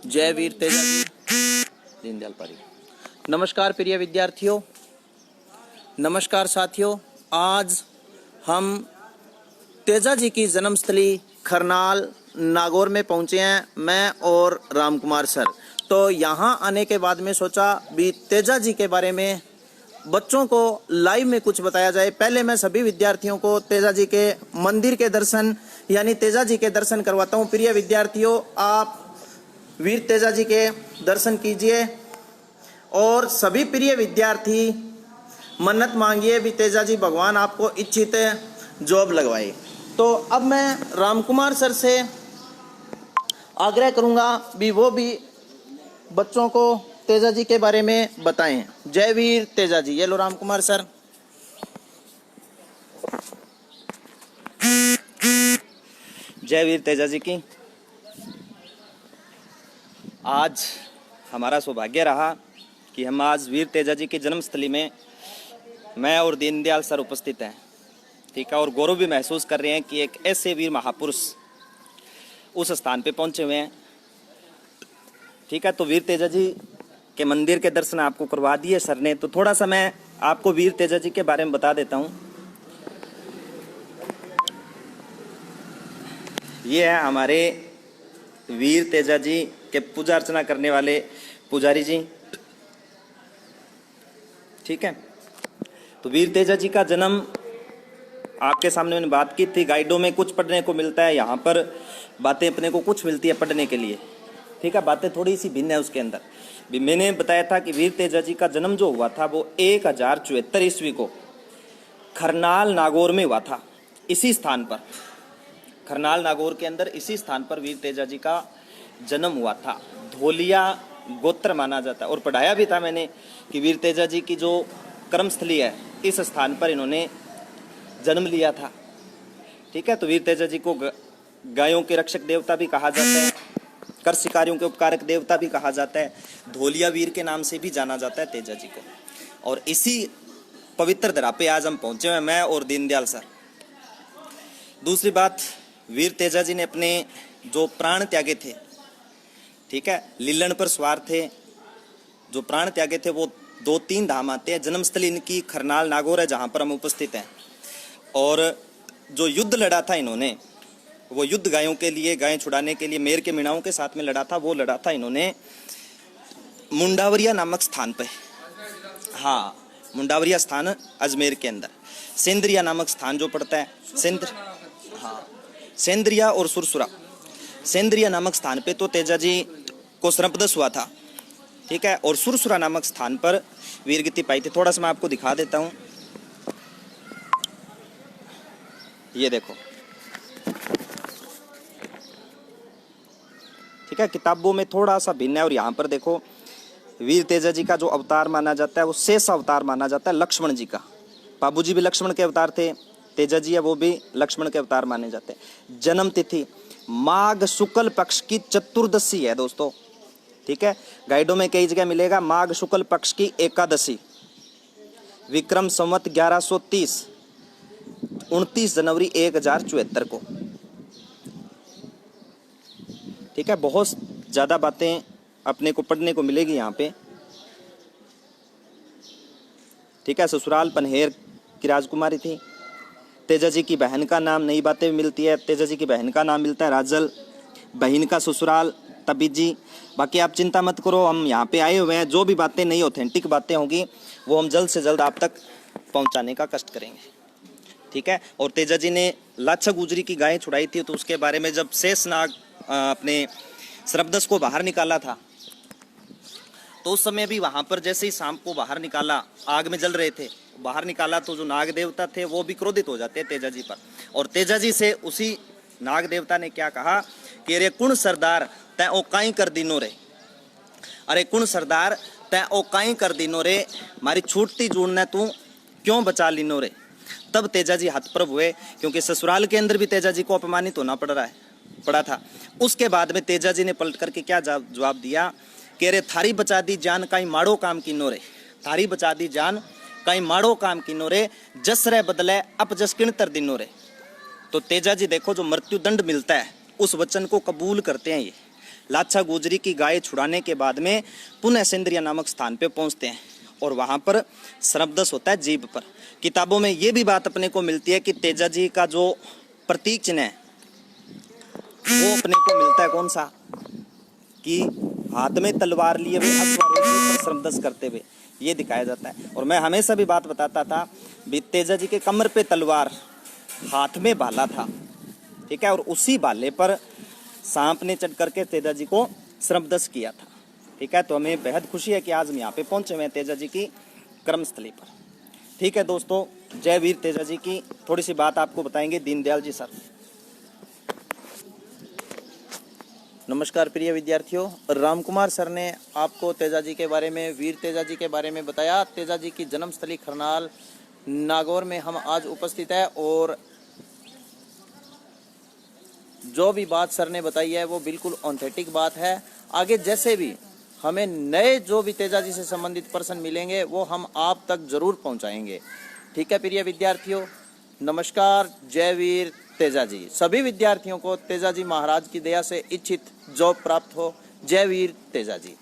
जय वीर तेजा जी, दीनदयाल पारीक। नमस्कार प्रिय विद्यार्थियों, नमस्कार साथियों। आज हम तेजा जी की जन्मस्थली खरनाल नागौर में पहुंचे हैं, मैं और राम कुमार सर। तो यहाँ आने के बाद में सोचा भी तेजा जी के बारे में बच्चों को लाइव में कुछ बताया जाए। पहले मैं सभी विद्यार्थियों को तेजा जी के मंदिर के दर्शन यानी तेजा जी के दर्शन करवाता हूँ। प्रिय विद्यार्थियों, आप वीर तेजा जी के दर्शन कीजिए और सभी प्रिय विद्यार्थी मन्नत मांगिए भी तेजा जी भगवान आपको इच्छित जॉब लगवाए। तो अब मैं राम कुमार सर से आग्रह करूंगा भी वो भी बच्चों को तेजा जी के बारे में बताएं। जय वीर तेजा जी। ये लो राम कुमार सर। जय वीर तेजा जी की। आज हमारा सौभाग्य रहा कि हम आज वीर तेजा जी की जन्मस्थली में मैं और दीनदयाल सर उपस्थित हैं, ठीक है। और गौरव भी महसूस कर रहे हैं कि एक ऐसे वीर महापुरुष उस स्थान पे पहुंचे हुए हैं, ठीक है। तो वीर तेजा जी के मंदिर के दर्शन आपको करवा दिए सर ने, तो थोड़ा सा मैं आपको वीर तेजा जी के बारे में बता देता हूँ। ये है हमारे वीर तेजा जी के पूजा अर्चना करने वाले पुजारी जी, ठीक है। तो वीर तेजा जी का जन्म आपके सामने मैंने बात की थी। गाइडों में कुछ पढ़ने को मिलता है, यहाँ पर बातें अपने को कुछ मिलती है पढ़ने के लिए, ठीक है। बातें थोड़ी सी भिन्न है उसके अंदर भी। मैंने बताया था कि वीर तेजा जी का जन्म जो हुआ था वो 1074 ईस्वी को खरनाल नागौर में हुआ था। इसी स्थान पर, खरनाल नागौर के अंदर इसी स्थान पर वीर तेजा जी का जन्म हुआ था। धोलिया गोत्र माना जाता है। और पढ़ाया भी था मैंने कि वीर तेजा जी की जो कर्मस्थली है इस स्थान पर इन्होंने जन्म लिया था, ठीक है। तो वीर तेजा जी को गायों के रक्षक देवता भी कहा जाता है, कर शिकारियों के उपकारक देवता भी कहा जाता है, धोलिया वीर के नाम से भी जाना जाता है तेजा जी को। और इसी पवित्र धरा पे आज हम पहुंचे हुए, मैं और दीनदयाल सर। दूसरी बात, वीर तेजा जी ने अपने जो प्राण त्यागे थे, ठीक है, लीलन पर सवार थे, जो प्राण त्यागे थे वो 2-3 धाम आते हैं। जन्मस्थली इनकी खरनाल नागौर है जहाँ पर हम उपस्थित हैं। और जो युद्ध लड़ा था इन्होंने, वो युद्ध गायों के लिए, गायें छुड़ाने के लिए मेर के मीणाओं के साथ में लड़ा था। वो लड़ा था इन्होंने मुंडावरिया नामक स्थान पे, हाँ, मुंडावरिया स्थान अजमेर के अंदर। सेंद्रिया नामक स्थान जो पड़ता है, सेंद्रिया और सुरसुरा, सेंद्रिया नामक स्थान पे तो तेजा जी को सर्पदंश हुआ था, ठीक है। और सुरसुरा नामक स्थान पर वीरगति पाई थी। थोड़ा सा मैं आपको दिखा देता हूँ, ये देखो, ठीक है। किताबों में थोड़ा सा भिन्न है। और यहाँ पर देखो, वीर तेजा जी का जो अवतार माना जाता है वो शेष अवतार माना जाता है लक्ष्मण जी का। बाबूजी भी लक्ष्मण के अवतार थे, तेजा जी है वो भी लक्ष्मण के अवतार माने जाते हैं। जन्म तिथि माघ शुक्ल पक्ष की चतुर्दशी है दोस्तों, ठीक है। गाइडों में कई जगह मिलेगा माघ शुक्ल पक्ष की एकादशी, विक्रम संवत 1130, 29 जनवरी 1074 को, ठीक है। बहुत ज्यादा बातें अपने को पढ़ने को मिलेगी यहाँ पे, ठीक है। ससुराल पनहेर की राजकुमारी थी। तेजा जी की बहन का नाम, नई बातें मिलती है, तेजा जी की बहन का नाम मिलता है राजल, बहन का ससुराल तबीजी। बाकी आप चिंता मत करो, हम यहाँ पे आए हुए हैं, जो भी बातें नई ऑथेंटिक बातें होंगी वो हम जल्द से जल्द आप तक पहुँचाने का कष्ट करेंगे, ठीक है। और तेजा जी ने लाछा गुजरी की गायें छुड़ाई थी, तो उसके बारे में जब शेषनाग अपने सर्पदंश को बाहर निकाला था, तो उस समय भी वहां पर जैसे ही सांप को बाहर निकाला, आग में जल रहे थे, बाहर निकाला तो जो नाग देवता थे वो भी क्रोधित हो जाते हैं तेजा जी पर। और तेजा जी से उसी नाग देवता ने क्या कहा कि अरे कुण सरदार तै ओ काई कर दिनो रे, अरे कुण सरदार तै ओ काई कर दिनो रे, मारी छूटती जून ने तू क्यों बचा लिनो रे। तब तेजा जी हतप्रभ हुए, क्योंकि ससुराल के अंदर भी तेजा जी को अपमानित होना पड़ा था। उसके बाद में तेजा जी ने पलट करके क्या जवाब दिया कि अरे थारी बचा दी जान काई माड़ो काम किनो रे, थारी बचा दी जान काई माड़ो काम किनो रे, जस रे बदले अपजस किणतर दिनो रे। तो तेजा जी देखो, जो मृत्यु दंड मिलता है उस वचन को कबूल करते हैं ये, लाछा गुजरी की गाय छुड़ाने के बाद में पुनः सेंद्रिया नामक स्थान पे पहुंचते हैं और वहां पर सर्पदंश होता है जीभ पर। किताबों में ये भी बात अपने को मिलती है कि तेजा जी का जो प्रतीक चिन्ह है वो अपने को मिलता है कौन सा, कि हाथ में तलवार लिए हुए अश्वारोही पर सर्पदंश करते हुए ये दिखाया जाता है। और मैं हमेशा भी बात बताता था भी तेजा जी के कमर पे तलवार, हाथ में भाला था, ठीक है, और उसी भाले पर सांप ने चढ़ करके तेजा जी को सर्पदंश किया था, ठीक है। तो हमें बेहद खुशी है कि आज हम यहाँ पे पहुंचे हुए हैं तेजा जी की कर्मस्थली पर, ठीक है। दोस्तों, जय वीर तेजा जी की थोड़ी सी बात आपको बताएंगे दीनदयाल जी सर। नमस्कार प्रिय विद्यार्थियों, रामकुमार सर ने आपको तेजा जी के बारे में, वीर तेजा जी के बारे में बताया। तेजा जी की जन्मस्थली खरनाल नागौर में हम आज उपस्थित है और जो भी बात सर ने बताई है वो बिल्कुल ऑथेंटिक बात है। आगे जैसे भी हमें नए जो भी तेजा जी से संबंधित पर्सन मिलेंगे वो हम आप तक जरूर पहुंचाएंगे, ठीक है प्रिय विद्यार्थियों। नमस्कार, जय वीर तेजा जी। सभी विद्यार्थियों को तेजा जी महाराज की दया से इच्छित जॉब प्राप्त हो। जय वीर तेजा जी।